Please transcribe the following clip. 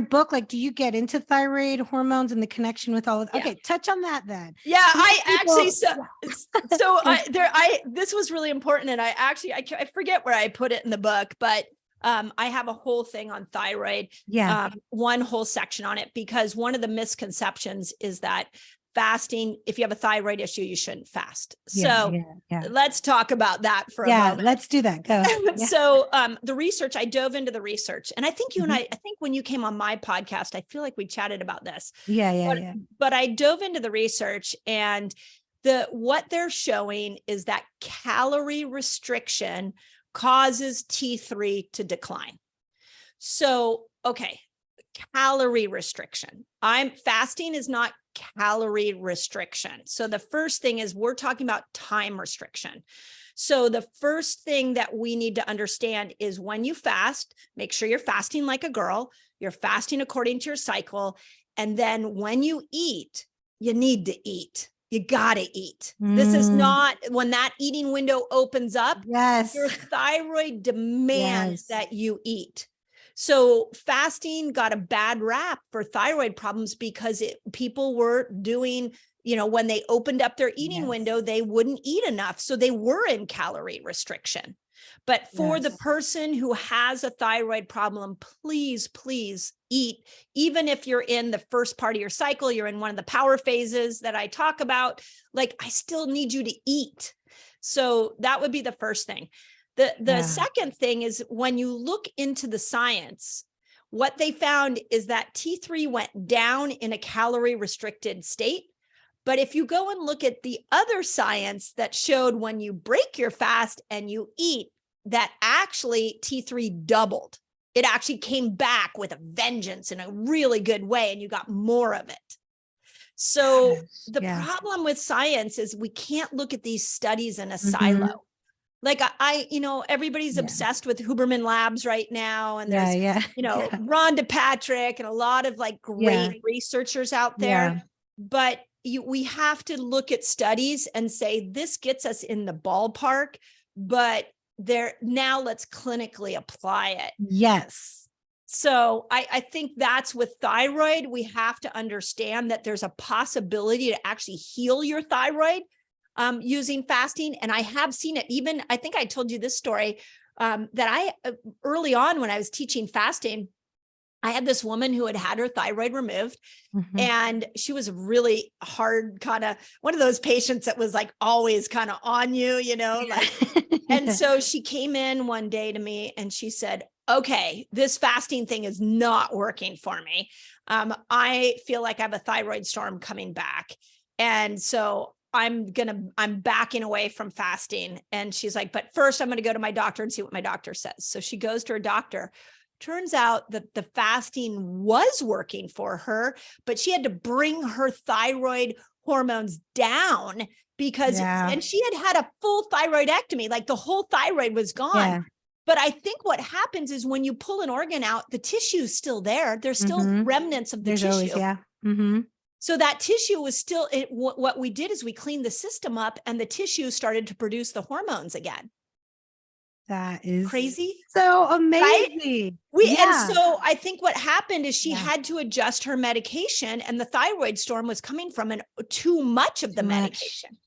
book, like, do you get into thyroid hormones and the connection with all of, okay, touch on that then. Yeah, this was really important. And I forget where I put it in the book, but I have a whole thing on thyroid, one whole section on it, because one of the misconceptions is that fasting, if you have a thyroid issue, you shouldn't fast. Let's talk about that for a moment. Let's do that. Go ahead. So the research, I dove into the research, and I think you and I think when you came on my podcast, I feel like we chatted about this. But I dove into the research, and what they're showing is that calorie restriction causes T3 to decline. So, okay, calorie restriction. Fasting is not calorie restriction. So the first thing is we're talking about time restriction. So the first thing that we need to understand is when you fast, make sure you're fasting like a girl, you're fasting according to your cycle. And then when you eat, you need to eat. You got to eat. This is not when that eating window opens up. Your thyroid demands that you eat. So fasting got a bad rap for thyroid problems because people were doing, when they opened up their eating window, they wouldn't eat enough. So they were in calorie restriction. But for the person who has a thyroid problem, please, please eat. Even if you're in the first part of your cycle, you're in one of the power phases that I talk about, I still need you to eat. So that would be the first thing. The second thing is when you look into the science, what they found is that T3 went down in a calorie restricted state. But if you go and look at the other science that showed when you break your fast and you eat, that actually T3 doubled. It actually came back with a vengeance in a really good way, and you got more of it. So the problem with science is we can't look at these studies in a silo. Everybody's obsessed with Huberman Labs right now. And there's, Rhonda Patrick and a lot of great researchers out there. But we have to look at studies and say, this gets us in the ballpark, but now let's clinically apply it. Yes. So I think that's with thyroid. We have to understand that there's a possibility to actually heal your thyroid using fasting. And I have seen it. Even, I think I told you this story that early on when I was teaching fasting, I had this woman who had her thyroid removed, and she was really hard, kind of one of those patients that was always kind of on you, and so she came in one day to me and she said, okay, this fasting thing is not working for me. I feel like I have a thyroid storm coming back. And so I'm backing away from fasting. And she's like, but first I'm going to go to my doctor and see what my doctor says. So she goes to her doctor. Turns out that the fasting was working for her, but she had to bring her thyroid hormones down because, and she had a full thyroidectomy, the whole thyroid was gone. But I think what happens is when you pull an organ out, the tissue is still there. There's still remnants of the tissue. So that tissue was still, what we did is we cleaned the system up and the tissue started to produce the hormones again. That is crazy. So amazing. Right? And so I think what happened is she had to adjust her medication, and the thyroid storm was coming from too much of the medication.